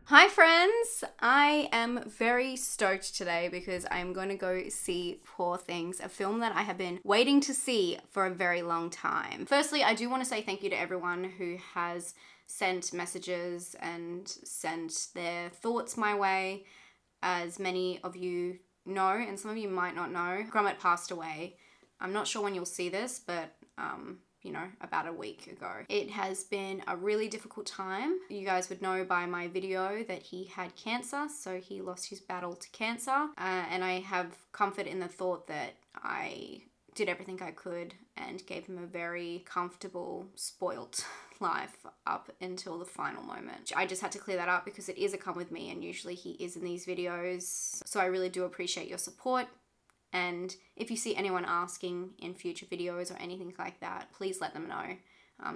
Hi friends! I am very stoked today because I'm going to go see Poor Things, a film that I have been waiting to see for a very long time. Firstly, I do want to say thank you to everyone who has sent messages and sent their thoughts my way. As many of you know, and some of you might not know, Gromit passed away. I'm not sure when you'll see this, but about a week ago. It has been a really difficult time. You guys would know by my video that he had cancer, so he lost his battle to cancer. And I have comfort in the thought that I did everything I could and gave him a very comfortable, spoilt life up until the final moment. I just had to clear that up because it is a come with me, and usually he is in these videos. So I really do appreciate your support. And if you see anyone asking in future videos or anything like that, please let them know.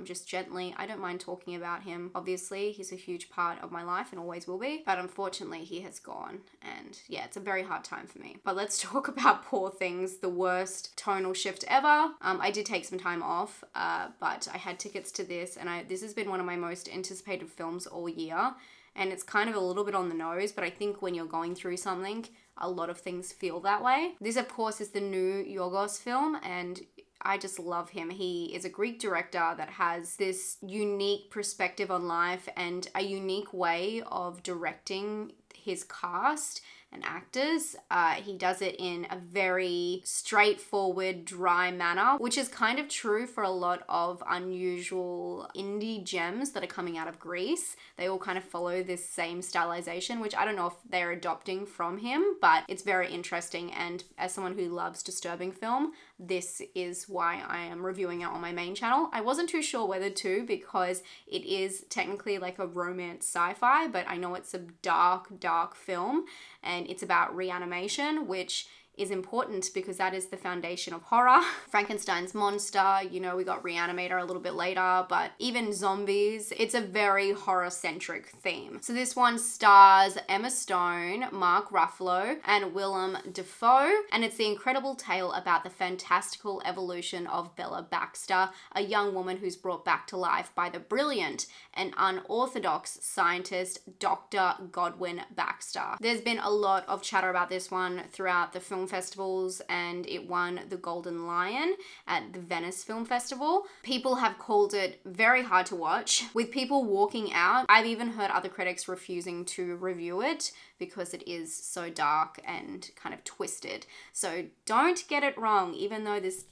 Just gently. I don't mind talking about him. Obviously, he's a huge part of my life and always will be. But unfortunately, he has gone. And yeah, it's a very hard time for me. But let's talk about Poor Things, the worst tonal shift ever. I did take some time off, but I had tickets to this. And this has been one of my most anticipated films all year. And it's kind of a little bit on the nose, but I think when you're going through something, a lot of things feel that way. This, of course, is the new Yorgos film, and I just love him. He is a Greek director that has this unique perspective on life and a unique way of directing his cast and actors. He does it in a very straightforward, dry manner, which is kind of true for a lot of unusual indie gems that are coming out of Greece. They all kind of follow this same stylization, which I don't know if they're adopting from him, but it's very interesting. And as someone who loves disturbing film, this is why I am reviewing it on my main channel. I wasn't too sure whether to, because it is technically like a romance sci-fi, but I know it's a dark, dark film, and it's about reanimation, which is important because that is the foundation of horror. Frankenstein's monster, we got Reanimator a little bit later, but even zombies, it's a very horror-centric theme. So this one stars Emma Stone, Mark Ruffalo, and Willem Dafoe, and it's the incredible tale about the fantastical evolution of Bella Baxter, a young woman who's brought back to life by the brilliant and unorthodox scientist Dr. Godwin Baxter. There's been a lot of chatter about this one throughout the film festivals, and it won the Golden Lion at the Venice Film Festival. People have called it very hard to watch, with people walking out. I've even heard other critics refusing to review it because it is so dark and kind of twisted. So don't get it wrong, even though this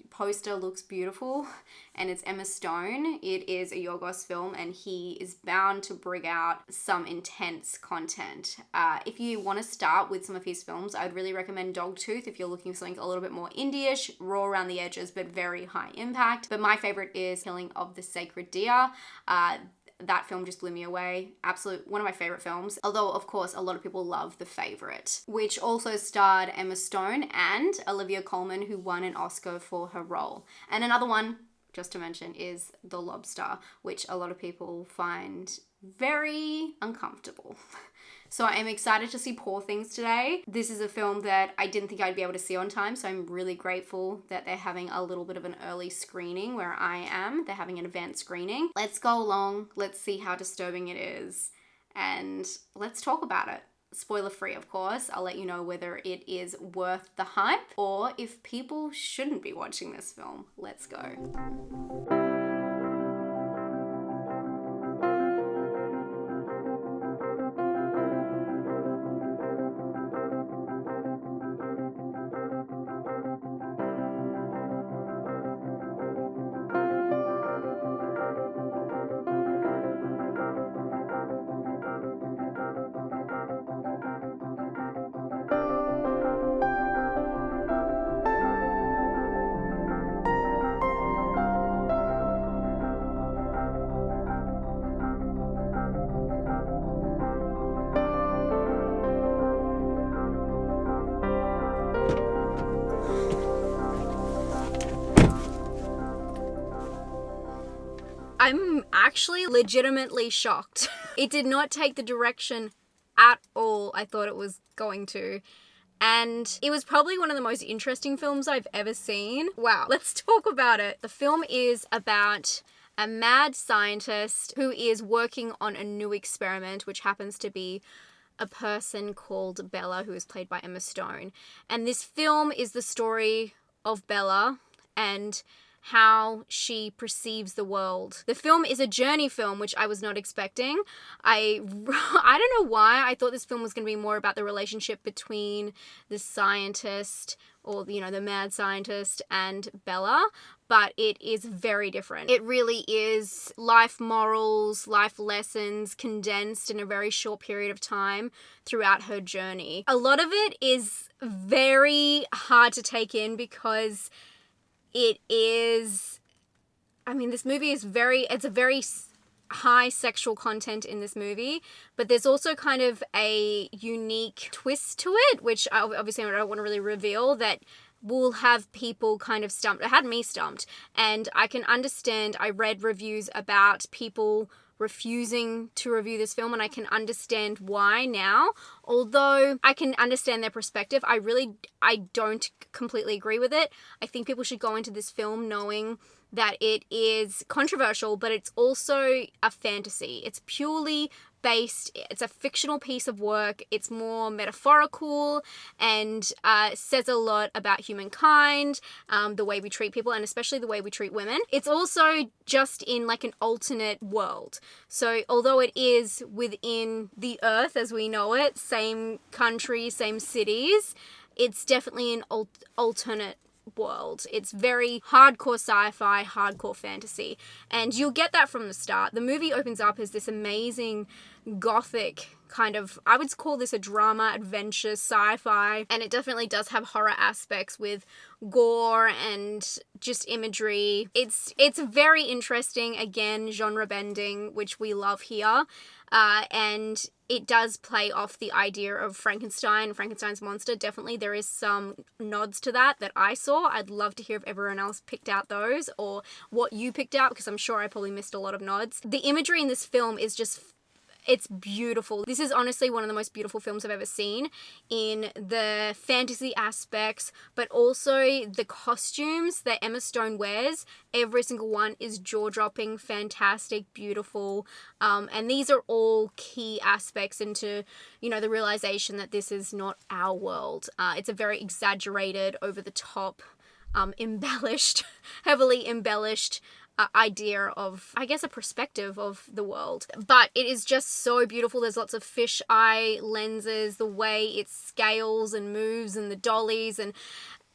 poster looks beautiful and it's Emma Stone, it is a Yorgos film, and he is bound to bring out some intense content. If you want to start with some of his films, I'd really recommend Dogtooth if you're looking for something a little bit more indie-ish, raw around the edges, but very high impact. But my favorite is Killing of the Sacred Deer. That film just blew me away. Absolute one of my favorite films. Although, of course, a lot of people love The Favourite, which also starred Emma Stone and Olivia Colman, who won an Oscar for her role. And another one, just to mention, is The Lobster, which a lot of people find very uncomfortable. So I am excited to see Poor Things today. This is a film that I didn't think I'd be able to see on time, so I'm really grateful that they're having a little bit of an early screening where I am. They're having an advanced screening. Let's go along, let's see how disturbing it is, and let's talk about it. Spoiler free, of course. I'll let you know whether it is worth the hype or if people shouldn't be watching this film. Let's go. I'm actually legitimately shocked. It did not take the direction at all I thought it was going to. And it was probably one of the most interesting films I've ever seen. Wow, let's talk about it. The film is about a mad scientist who is working on a new experiment, which happens to be a person called Bella, who is played by Emma Stone. And this film is the story of Bella and how she perceives the world. The film is a journey film, which I was not expecting. I don't know why. I thought this film was going to be more about the relationship between the scientist, or, you know, the mad scientist, and Bella, but it is very different. It really is life morals, life lessons condensed in a very short period of time throughout her journey. A lot of it is very hard to take in because it is, I mean, this movie is it's a very high sexual content in this movie, but there's also kind of a unique twist to it, which obviously I don't want to really reveal, that will have people kind of stumped. It had me stumped, and I can understand. I read reviews about people refusing to review this film, and I can understand why now. Although I can understand their perspective, I don't completely agree with it. I think people should go into this film knowing that it is controversial, but it's also a fantasy. It's purely based, it's a fictional piece of work. It's more metaphorical and says a lot about humankind, the way we treat people, and especially the way we treat women. It's also just in like an alternate world. So although it is within the Earth as we know it, same country, same cities, it's definitely an alternate world. It's very hardcore sci-fi, hardcore fantasy, and you'll get that from the start. The movie opens up as this amazing gothic kind of, I would call this a drama, adventure, sci-fi, and it definitely does have horror aspects with gore and just imagery. It's very interesting, again, genre bending, which we love here, and it does play off the idea of Frankenstein's monster. Definitely there is some nods to that I saw. I'd love to hear if everyone else picked out those or what you picked out, because I'm sure I probably missed a lot of nods. The imagery in this film is just, it's beautiful. This is honestly one of the most beautiful films I've ever seen in the fantasy aspects, but also the costumes that Emma Stone wears. Every single one is jaw-dropping, fantastic, beautiful. And these are all key aspects into, you know, the realization that this is not our world. It's a very exaggerated, over-the-top, embellished, heavily embellished idea of, I guess, a perspective of the world. But it is just so beautiful. There's lots of fisheye lenses, the way it scales and moves, and the dollies and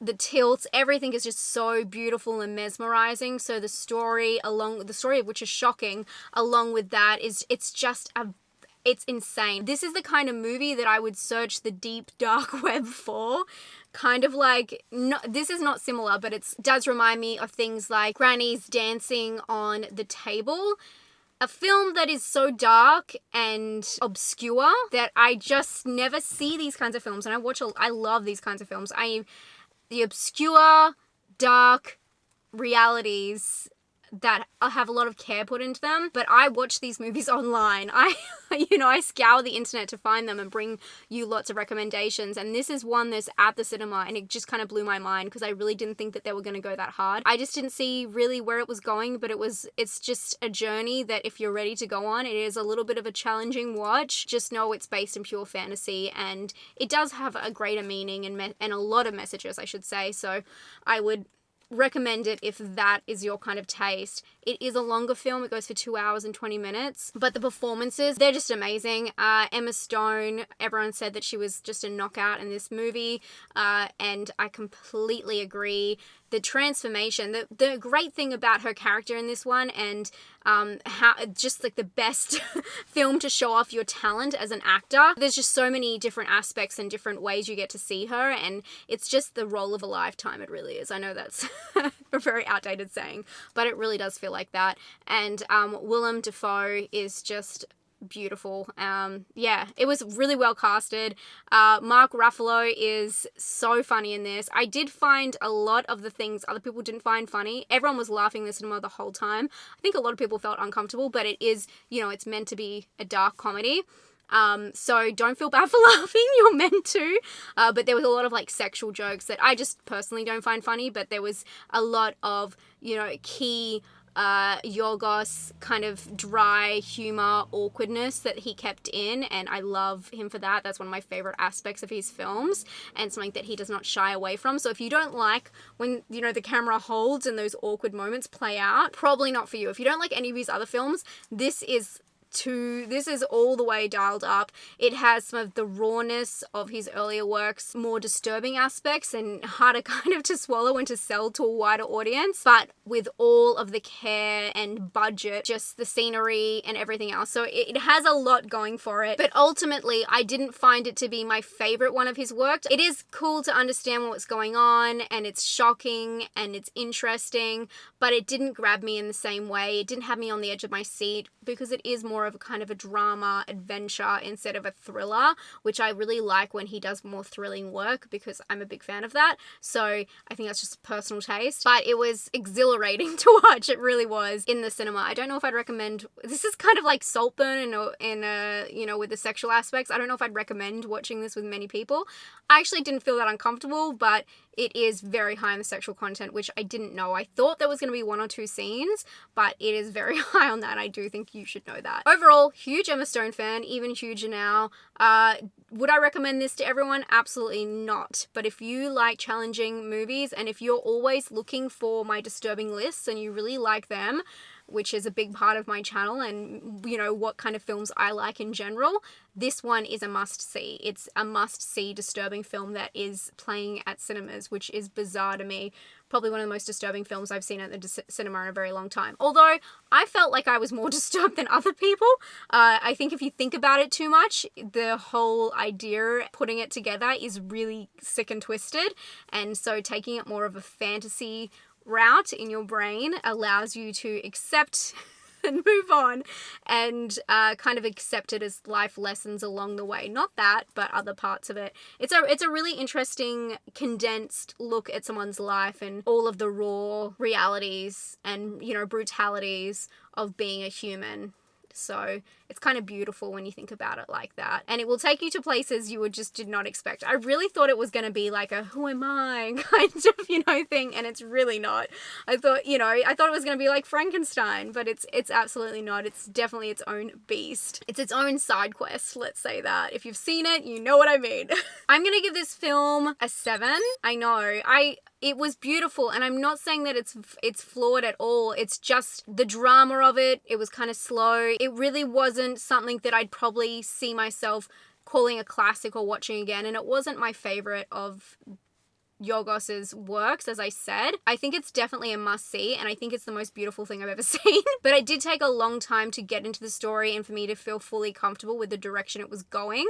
the tilts, everything is just so beautiful and mesmerizing. So the story of which is shocking, along with that it's insane. This is the kind of movie that I would search the deep dark web for. Kind of like, no, this is not similar, but it does remind me of things like Granny's Dancing on the Table. A film that is so dark and obscure that I just never see these kinds of films. And I love these kinds of films. The obscure, dark realities that have a lot of care put into them, but I watch these movies online. I scour the internet to find them and bring you lots of recommendations, and this is one that's at the cinema, and it just kind of blew my mind because I really didn't think that they were going to go that hard. I just didn't see really where it was going, but it's just a journey that if you're ready to go on, it is a little bit of a challenging watch. Just know it's based in pure fantasy, and it does have a greater meaning and a lot of messages, I should say, so I would recommend it if that is your kind of taste. It is a longer film. It goes for 2 hours and 20 minutes, but the performances, they're just amazing. Emma Stone, everyone said that she was just a knockout in this movie, and I completely agree. The transformation, the great thing about her character in this one, and how just like the best film to show off your talent as an actor. There's just so many different aspects and different ways you get to see her, and it's just the role of a lifetime. It really is. I know that's a very outdated saying, but it really does feel like that. And Willem Dafoe is just beautiful. Yeah, it was really well casted. Mark Ruffalo is so funny in this. I did find a lot of the things other people didn't find funny. Everyone was laughing in the cinema the whole time. I think a lot of people felt uncomfortable, but it is, it's meant to be a dark comedy. So don't feel bad for laughing, you're meant to, but there was a lot of like sexual jokes that I just personally don't find funny, but there was a lot of, key Yorgos kind of dry humor awkwardness that he kept in, and I love him for that. That's one of my favorite aspects of his films and something that he does not shy away from. So if you don't like when, you know, the camera holds and those awkward moments play out, probably not for you. If you don't like any of his other films, this is all the way dialed up. It has some of the rawness of his earlier works, more disturbing aspects and harder kind of to swallow and to sell to a wider audience, but with all of the care and budget, just the scenery and everything else. So it has a lot going for it, but ultimately I didn't find it to be my favorite one of his work. It is cool to understand what's going on, and it's shocking and it's interesting, but it didn't grab me in the same way. It didn't have me on the edge of my seat because it is more of a kind of a drama adventure instead of a thriller, which I really like when he does more thrilling work because I'm a big fan of that. So I think that's just a personal taste, but it was exhilarating to watch. It really was in the cinema. I don't know if I'd recommend, this is kind of like Saltburn in you know, with the sexual aspects. I don't know if I'd recommend watching this with many people. I actually didn't feel that uncomfortable, but it is very high in the sexual content, which I didn't know. I thought there was going to be 1 or 2 scenes, but it is very high on that. I do think you should know that. Overall, huge Emma Stone fan, even huger now. Would I recommend this to everyone? Absolutely not. But if you like challenging movies, and if you're always looking for my disturbing lists and you really like them, which is a big part of my channel and, you know, what kind of films I like in general, this one is a must-see. It's a must-see disturbing film that is playing at cinemas, which is bizarre to me. Probably one of the most disturbing films I've seen at the cinema in a very long time. Although, I felt like I was more disturbed than other people. I think if you think about it too much, the whole idea, putting it together, is really sick and twisted. And so taking it more of a fantasy route in your brain allows you to accept and move on and kind of accept it as life lessons along the way. Not that, but other parts of it. It's a really interesting condensed look at someone's life and all of the raw realities and, you know, brutalities of being a human. So it's kind of beautiful when you think about it like that. And it will take you to places you just did not expect. I really thought it was going to be like a who am I kind of, you know, thing. And it's really not. I thought it was going to be like Frankenstein, but it's absolutely not. It's definitely its own beast. It's its own side quest, let's say that. If you've seen it, you know what I mean. I'm going to give this film a 7. I know. It was beautiful, and I'm not saying that it's flawed at all. It's just the drama of it. It was kind of slow. It really wasn't something that I'd probably see myself calling a classic or watching again, and it wasn't my favorite of Yorgos's works, as I said. I think it's definitely a must-see, and I think it's the most beautiful thing I've ever seen. But it did take a long time to get into the story and for me to feel fully comfortable with the direction it was going.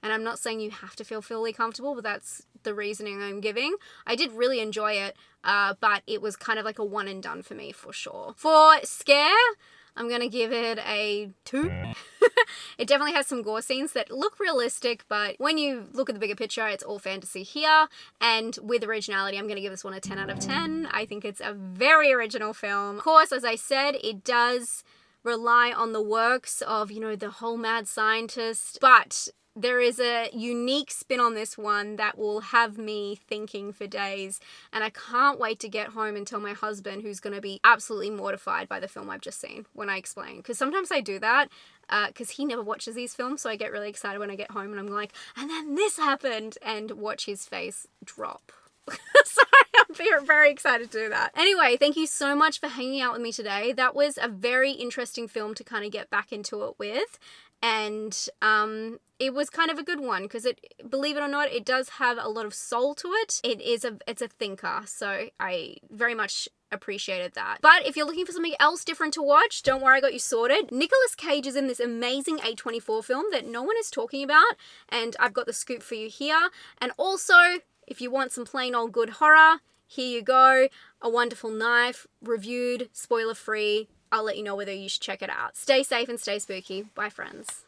And I'm not saying you have to feel fully comfortable, but that's the reasoning I'm giving. I did really enjoy it, but it was kind of like a one and done for me, for sure. For scare, I'm going to give it a 2. It definitely has some gore scenes that look realistic, but when you look at the bigger picture, it's all fantasy here. And with originality, I'm going to give this one a 10 out of 10. I think it's a very original film. Of course, as I said, it does rely on the works of, you know, the whole mad scientist, but there is a unique spin on this one that will have me thinking for days, and I can't wait to get home and tell my husband, who's going to be absolutely mortified by the film I've just seen, when I explain. Because sometimes I do that, because he never watches these films, so I get really excited when I get home and I'm like, and then this happened, and watch his face drop. So I'm very excited to do that. Anyway, thank you so much for hanging out with me today. That was a very interesting film to kind of get back into it with. And it was kind of a good one because it, believe it or not, it does have a lot of soul to it. It's a thinker, so I very much appreciated that. But if you're looking for something else different to watch, don't worry, I got you sorted. Nicolas Cage is in this amazing A24 film that no one is talking about, and I've got the scoop for you here. And also, if you want some plain old good horror, here you go. A Wonderful Knife, reviewed, spoiler free. I'll let you know whether you should check it out. Stay safe and stay spooky. Bye, friends.